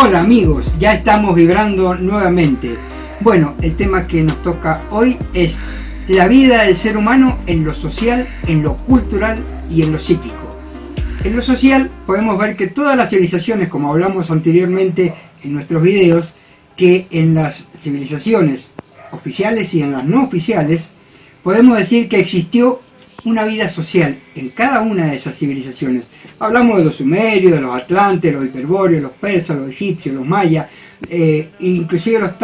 Hola amigos, ya estamos vibrando nuevamente. Bueno, el tema que nos toca hoy es la vida del ser humano en lo social, en lo cultural y en lo psíquico. En lo social podemos ver que todas las civilizaciones, como hablamos anteriormente en nuestros videos, que en las civilizaciones oficiales y en las no oficiales, podemos decir que existió una vida social en cada una de esas civilizaciones. Hablamos de los sumerios, de los atlantes, los hiperbóreos, los persas, los egipcios, los mayas, inclusive los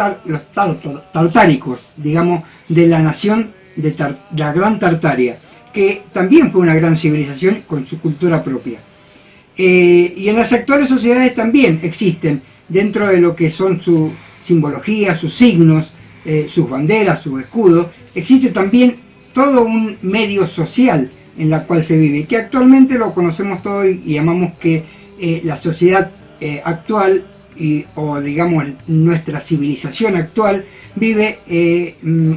tartáricos, digamos, de la nación de la Gran Tartaria, que también fue una gran civilización con su cultura propia. Y en las actuales sociedades también existen, dentro de lo que son su simbología, sus signos, sus banderas, sus escudos, existe también todo un medio social en la cual se vive, que actualmente lo conocemos todo y llamamos que la sociedad actual, o digamos nuestra civilización actual, vive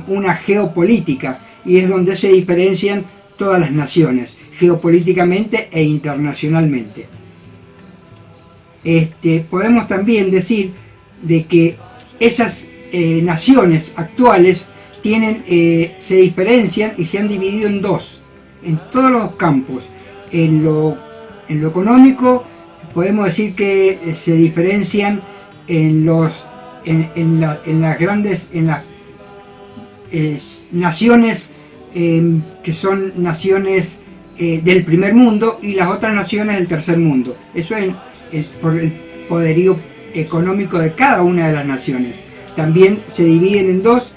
una geopolítica, y es donde se diferencian todas las naciones, geopolíticamente e internacionalmente. Podemos también decir de que esas naciones actuales se diferencian y se han dividido en dos, en todos los campos. En lo económico podemos decir que se diferencian en las naciones que son naciones del primer mundo, y las otras naciones del tercer mundo. Eso es por el poderío económico de cada una de las naciones. También se dividen en dos,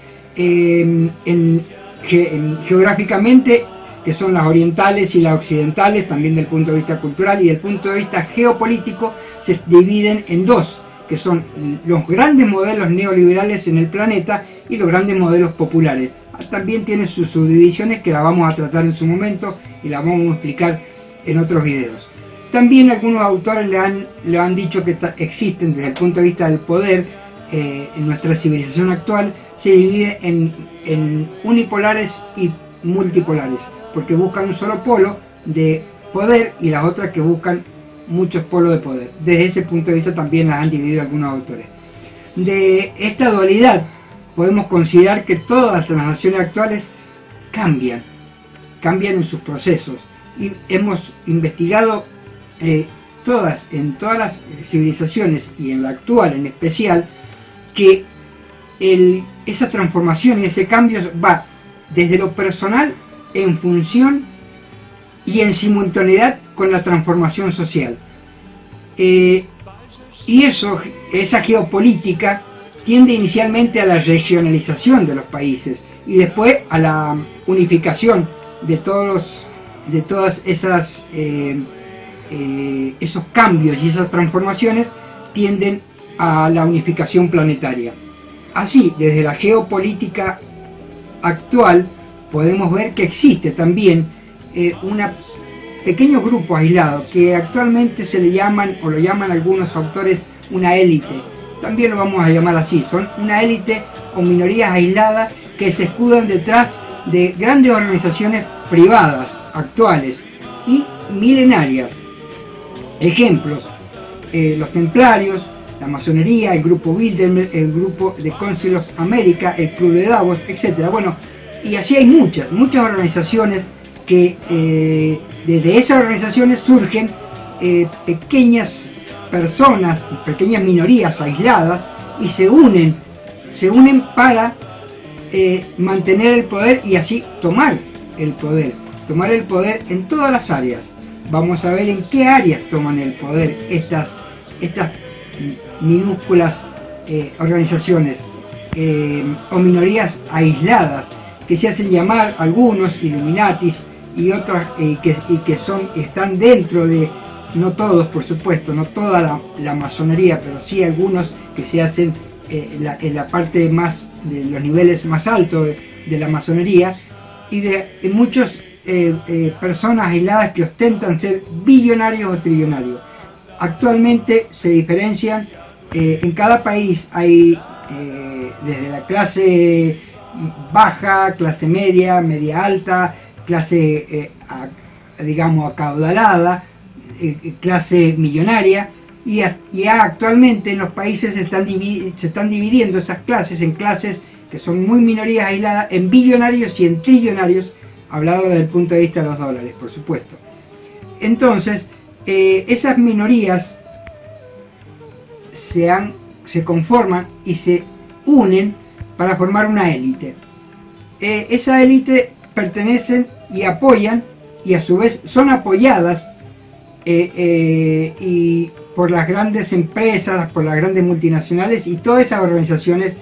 geográficamente, que son las orientales y las occidentales, también del punto de vista cultural, y del punto de vista geopolítico se dividen en dos, que son los grandes modelos neoliberales en el planeta y los grandes modelos populares. También tiene sus subdivisiones, que la vamos a tratar en su momento y la vamos a explicar en otros videos. También algunos autores le han dicho que existen, desde el punto de vista del poder, en nuestra civilización actual se divide en unipolares y multipolares, porque buscan un solo polo de poder y las otras que buscan muchos polos de poder. Desde ese punto de vista también las han dividido algunos autores. De esta dualidad podemos considerar que todas las naciones actuales cambian en sus procesos, y hemos investigado en todas las civilizaciones, y en la actual en especial, que esa transformación y ese cambio va desde lo personal en función y en simultaneidad con la transformación social. Y esa geopolítica tiende inicialmente a la regionalización de los países y después a la unificación de todas esas esos cambios, y esas transformaciones tienden a la unificación planetaria. Así, desde la geopolítica actual podemos ver que existe también un pequeño grupo aislado, que actualmente se le llaman, o lo llaman algunos autores, una élite. También lo vamos a llamar así. Son una élite o minorías aisladas que se escudan detrás de grandes organizaciones privadas actuales y milenarias. Ejemplos: los templarios, la masonería, el grupo Bilderberg, el grupo de Council of America, el Club de Davos, etc. Bueno, y así hay muchas organizaciones que desde esas organizaciones surgen pequeñas personas, pequeñas minorías aisladas, y se unen para mantener el poder y así tomar el poder en todas las áreas. Vamos a ver en qué áreas toman el poder estas minúsculas organizaciones o minorías aisladas, que se hacen llamar algunos Illuminatis, y otros que están dentro de, no todos por supuesto, no toda la masonería, pero sí algunos que se hacen en la parte más de los niveles más altos de la masonería, y de muchas personas aisladas que ostentan ser billonarios o trillonarios. Actualmente se diferencian, en cada país hay desde la clase baja, clase media, media alta, clase digamos acaudalada, clase millonaria, y actualmente en los países se están dividiendo esas clases en clases que son muy minorías aisladas, en billonarios y en trillonarios, hablado desde el punto de vista de los dólares, por supuesto. Entonces, esas minorías se conforman y se unen para formar una élite. Esa élite pertenecen y apoyan, y a su vez son apoyadas y por las grandes empresas, por las grandes multinacionales y todas esas organizaciones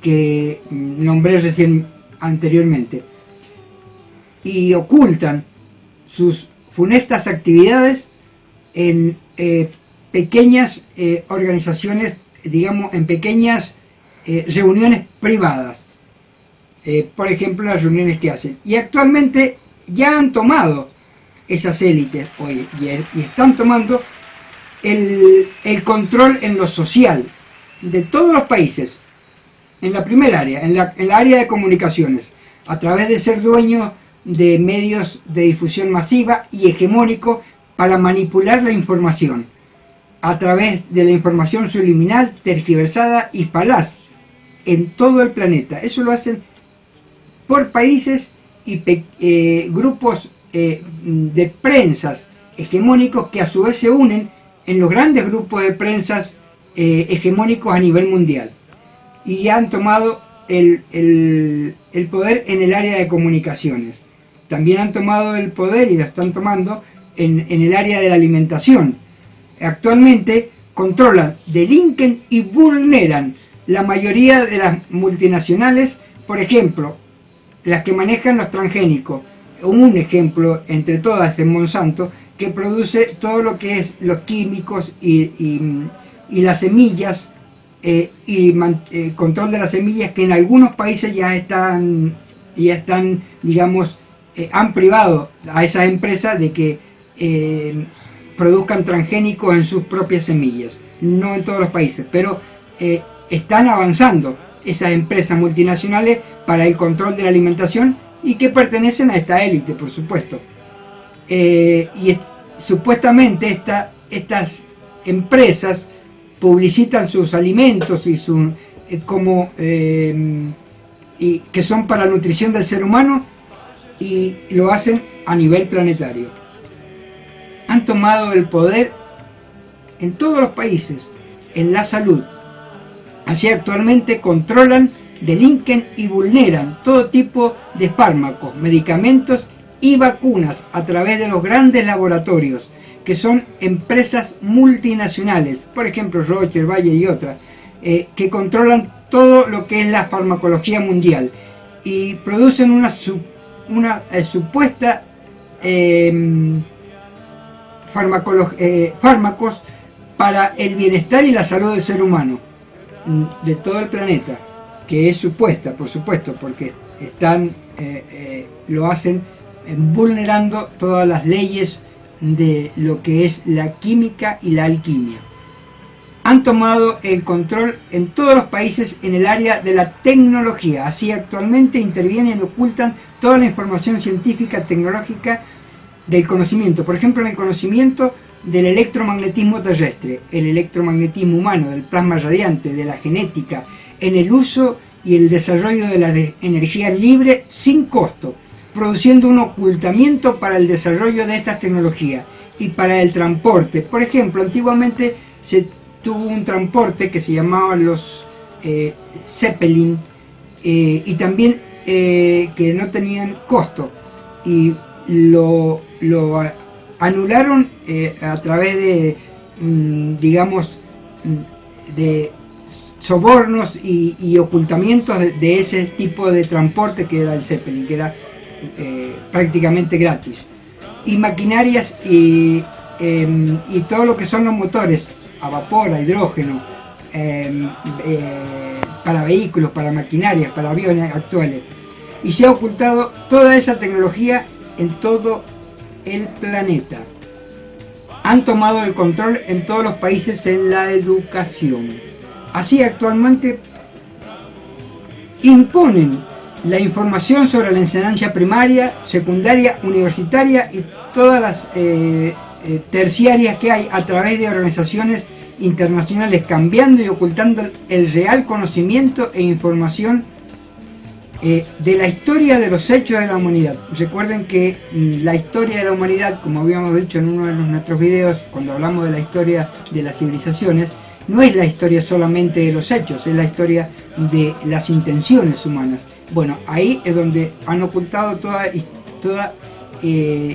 que nombré recién anteriormente, y ocultan sus funestas actividades en pequeñas organizaciones, digamos, en pequeñas reuniones privadas, por ejemplo las reuniones que hacen, y actualmente ya han tomado esas élites hoy y están tomando el control en lo social de todos los países, en la primera área, en la área de comunicaciones, a través de ser dueños de medios de difusión masiva y hegemónicos para manipular la información, a través de la información subliminal, tergiversada y falaz en todo el planeta. Eso lo hacen por países y grupos de prensas hegemónicos que a su vez se unen en los grandes grupos de prensas hegemónicos a nivel mundial, y han tomado el poder en el área de comunicaciones. También han tomado el poder, y lo están tomando, en el área de la alimentación. Actualmente controlan, delinquen y vulneran la mayoría de las multinacionales, por ejemplo, las que manejan los transgénicos. Un ejemplo entre todas es Monsanto, que produce todo lo que es los químicos y las semillas, control de las semillas, que en algunos países ya están digamos, han privado a esas empresas de que produzcan transgénicos en sus propias semillas. No en todos los países, pero están avanzando esas empresas multinacionales para el control de la alimentación, y que pertenecen a esta élite, por supuesto. Supuestamente estas empresas publicitan sus alimentos y y que son para la nutrición del ser humano, y lo hacen a nivel planetario. Han tomado el poder en todos los países en la salud. Así actualmente controlan, delinquen y vulneran todo tipo de fármacos, medicamentos y vacunas a través de los grandes laboratorios, que son empresas multinacionales, por ejemplo Rocher, Bayer y otras, que controlan todo lo que es la farmacología mundial y producen una supuesta fármacos para el bienestar y la salud del ser humano de todo el planeta, que es supuesta, por supuesto, porque lo hacen vulnerando todas las leyes de lo que es la química y la alquimia. Han tomado el control en todos los países en el área de la tecnología. Así actualmente intervienen y ocultan toda la información científica, tecnológica del conocimiento. Por ejemplo, en el conocimiento del electromagnetismo terrestre, el electromagnetismo humano, del plasma radiante, de la genética, en el uso y el desarrollo de la energía libre sin costo, produciendo un ocultamiento para el desarrollo de estas tecnologías y para el transporte. Por ejemplo, antiguamente se tuvo un transporte que se llamaba los Zeppelin, y también que no tenían costo, y lo anularon a través de, digamos, de sobornos y ocultamientos de ese tipo de transporte que era el Zeppelin, que era prácticamente gratis, y maquinarias y todo lo que son los motores a vapor, a hidrógeno, para vehículos, para maquinarias, para aviones actuales, y se ha ocultado toda esa tecnología en todo el planeta. Han tomado el control en todos los países en la educación. Así actualmente imponen la información sobre la enseñanza primaria, secundaria, universitaria y todas las terciarias que hay a través de organizaciones internacionales, cambiando y ocultando el real conocimiento e información de la historia de los hechos de la humanidad. Recuerden que la historia de la humanidad, como habíamos dicho en uno de nuestros videos, cuando hablamos de la historia de las civilizaciones, no es la historia solamente de los hechos, es la historia de las intenciones humanas. Bueno, ahí es donde han ocultado toda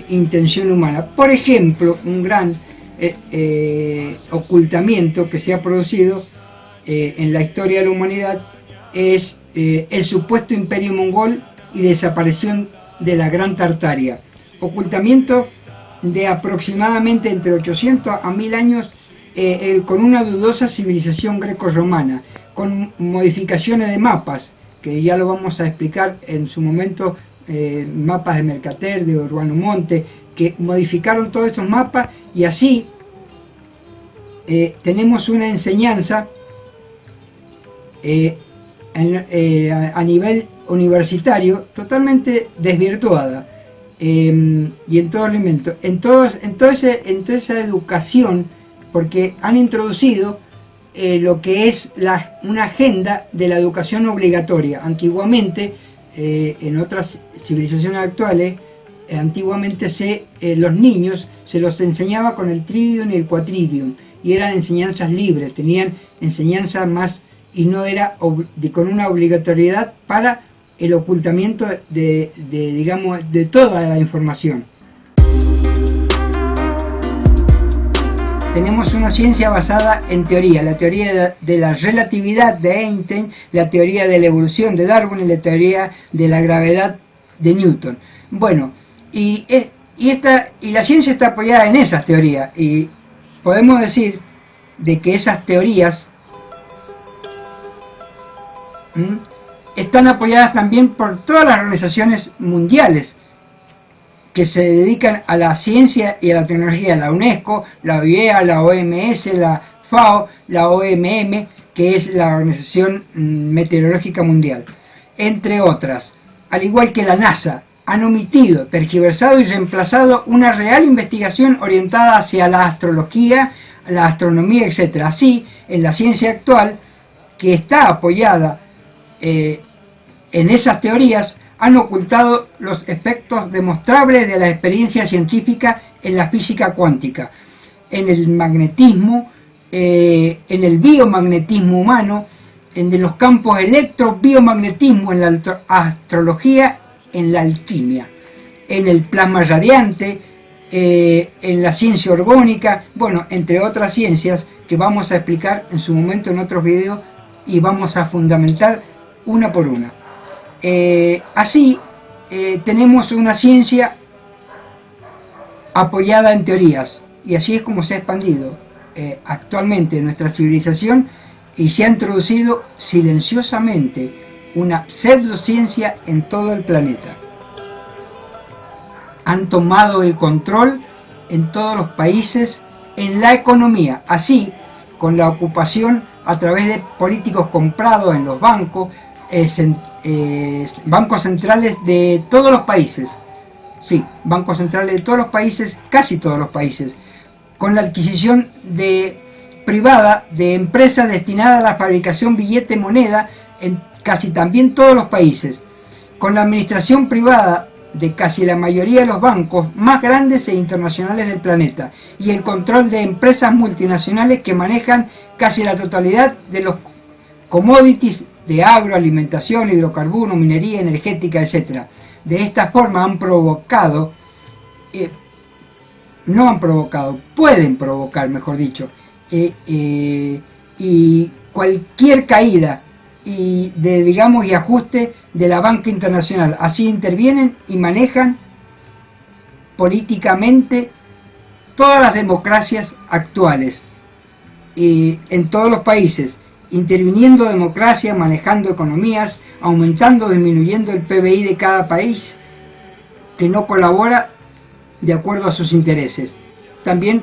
intención humana. Por ejemplo, un gran ocultamiento que se ha producido en la historia de la humanidad es el supuesto imperio mongol y desaparición de la Gran Tartaria. Ocultamiento de aproximadamente entre 800 a 1000 años con una dudosa civilización greco-romana, con modificaciones de mapas, que ya lo vamos a explicar en su momento, mapas de Mercader, de Urbano Monte, que modificaron todos esos mapas, y así tenemos una enseñanza a nivel universitario totalmente desvirtuada, y en todo elemento, en toda esa educación, porque han introducido lo que es una agenda de la educación obligatoria. Antiguamente, en otras civilizaciones actuales, antiguamente los niños se los enseñaba con el tridium y el quatridium, y eran enseñanzas libres, tenían enseñanzas más, y no era con una obligatoriedad para el ocultamiento digamos, de toda la información. Tenemos una ciencia basada en teoría, la teoría de la relatividad de Einstein, la teoría de la evolución de Darwin y la teoría de la gravedad de Newton. Bueno, y la ciencia está apoyada en esas teorías, y podemos decir de que esas teorías están apoyadas también por todas las organizaciones mundiales que se dedican a la ciencia y a la tecnología: la UNESCO, la OIEA, la OMS, la FAO, la OMM, que es la Organización Meteorológica Mundial, entre otras. Al igual que la NASA, han omitido, tergiversado y reemplazado una real investigación orientada hacia la astrología, la astronomía, etc. Así, en la ciencia actual, que está apoyada en esas teorías, han ocultado los efectos demostrables de la experiencia científica en la física cuántica, en el magnetismo, en el biomagnetismo humano, en los campos electrobiomagnetismo, en la astrología, en la alquimia, en el plasma radiante, en la ciencia orgónica, bueno, entre otras ciencias que vamos a explicar en su momento en otros videos, y vamos a fundamentar una por una. Así tenemos una ciencia apoyada en teorías, y así es como se ha expandido actualmente nuestra civilización, y se ha introducido silenciosamente una pseudociencia en todo el planeta. Han tomado el control en todos los países en la economía, así con la ocupación a través de políticos comprados en los bancos, bancos centrales de todos los países, sí, bancos centrales de todos los países, casi todos los países, con la adquisición privada de empresas destinadas a la fabricación billete moneda en casi también todos los países, con la administración privada de casi la mayoría de los bancos más grandes e internacionales del planeta, y el control de empresas multinacionales que manejan casi la totalidad de los commodities de agroalimentación, hidrocarburos, minería, energética, etc. De esta forma han provocado, pueden provocar, mejor dicho, y cualquier caída y ajuste de la banca internacional. Así intervienen y manejan políticamente todas las democracias actuales, en todos los países, interviniendo democracia, manejando economías, aumentando o disminuyendo el PBI de cada país que no colabora de acuerdo a sus intereses. También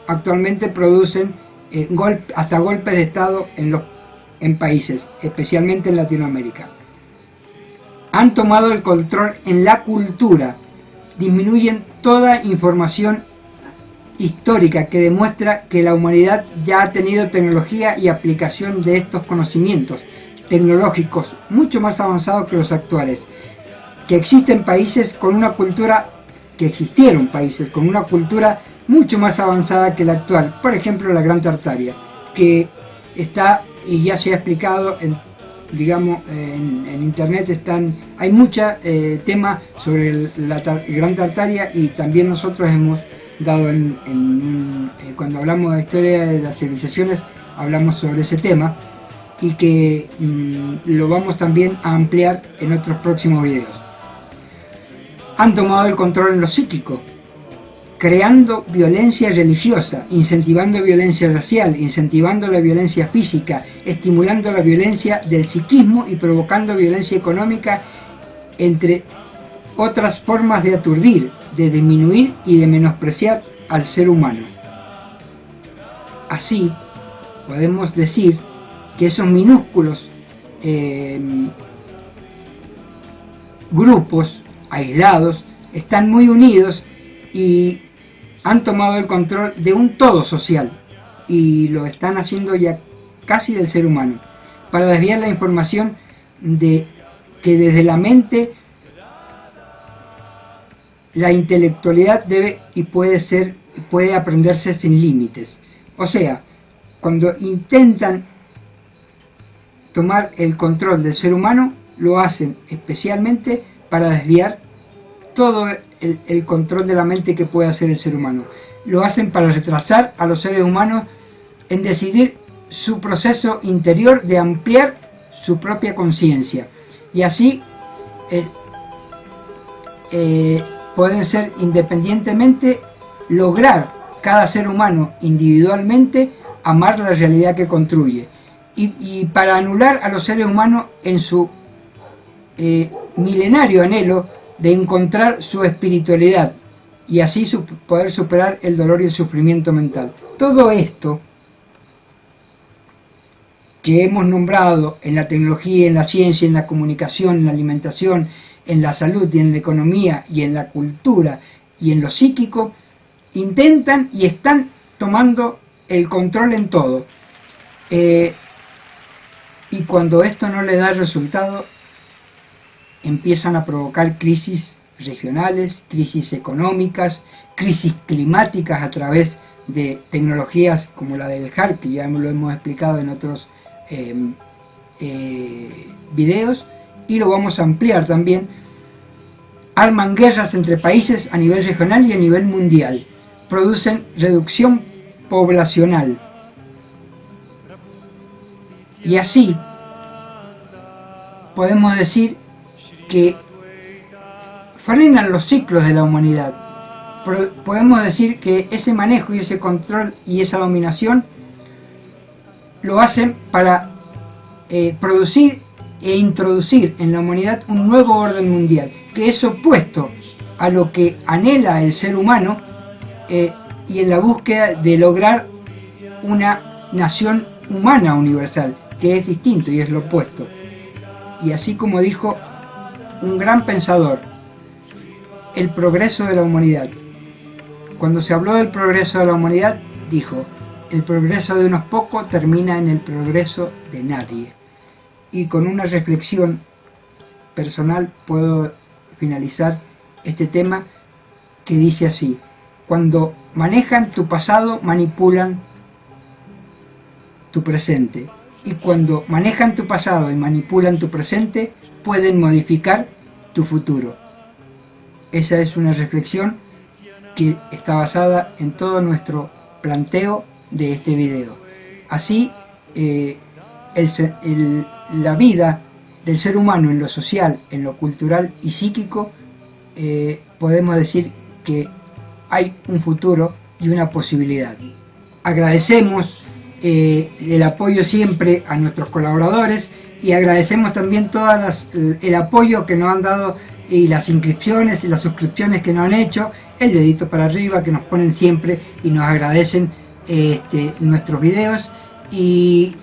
actualmente producen hasta golpes de Estado en países, especialmente en Latinoamérica. Han tomado el control en la cultura, disminuyen toda información histórica que demuestra que la humanidad ya ha tenido tecnología y aplicación de estos conocimientos tecnológicos mucho más avanzados que los actuales, que existen países con una cultura, que existieron países con una cultura mucho más avanzada que la actual, por ejemplo la Gran Tartaria, que está, y ya se ha explicado en, digamos, en internet hay mucho tema sobre la Gran Tartaria, y también nosotros hemos dado cuando hablamos de historia de las civilizaciones, hablamos sobre ese tema, y que lo vamos también a ampliar en otros próximos videos. Han tomado el control en lo psíquico, creando violencia religiosa, incentivando violencia racial, incentivando la violencia física, estimulando la violencia del psiquismo y provocando violencia económica, entre otras formas de aturdir, de disminuir y de menospreciar al ser humano. Así, podemos decir que esos minúsculos grupos aislados están muy unidos y han tomado el control de un todo social, y lo están haciendo ya casi del ser humano, para desviar la información de que desde la mente la intelectualidad debe y puede aprenderse sin límites. O sea, cuando intentan tomar el control del ser humano, lo hacen especialmente para desviar todo el control de la mente que puede hacer el ser humano. Lo hacen para retrasar a los seres humanos en decidir su proceso interior de ampliar su propia conciencia, y así pueden ser independientemente, lograr cada ser humano individualmente amar la realidad que construye, y para anular a los seres humanos en su milenario anhelo de encontrar su espiritualidad, y así poder superar el dolor y el sufrimiento mental. Todo esto que hemos nombrado en la tecnología, en la ciencia, en la comunicación, en la alimentación, en la salud y en la economía y en la cultura y en lo psíquico, intentan y están tomando el control en todo. Y cuando esto no le da resultado, empiezan a provocar crisis regionales, crisis económicas, crisis climáticas a través de tecnologías como la del HAARP, que ya lo hemos explicado en otros videos, y lo vamos a ampliar también. Arman guerras entre países a nivel regional y a nivel mundial, producen reducción poblacional, y así podemos decir que frenan los ciclos de la humanidad. Podemos decir que ese manejo y ese control y esa dominación lo hacen para producir e introducir en la humanidad un nuevo orden mundial, que es opuesto a lo que anhela el ser humano, y en la búsqueda de lograr una nación humana universal, que es distinto y es lo opuesto. Y así como dijo un gran pensador, el progreso de la humanidad. Cuando se habló del progreso de la humanidad, dijo: el progreso de unos pocos termina en el progreso de nadie. Y con una reflexión personal puedo finalizar este tema, que dice así: cuando manejan tu pasado, manipulan tu presente, y cuando manejan tu pasado y manipulan tu presente, pueden modificar tu futuro. Esa es una reflexión que está basada en todo nuestro planteo de este video. Así, la vida del ser humano en lo social, en lo cultural y psíquico, podemos decir que hay un futuro y una posibilidad. Agradecemos el apoyo siempre a nuestros colaboradores, y agradecemos también el apoyo que nos han dado, y las inscripciones y las suscripciones que nos han hecho, el dedito para arriba que nos ponen siempre y nos agradecen nuestros videos, y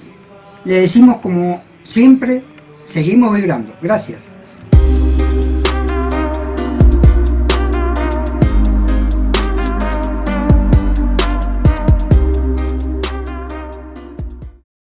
le decimos como siempre, seguimos vibrando. Gracias.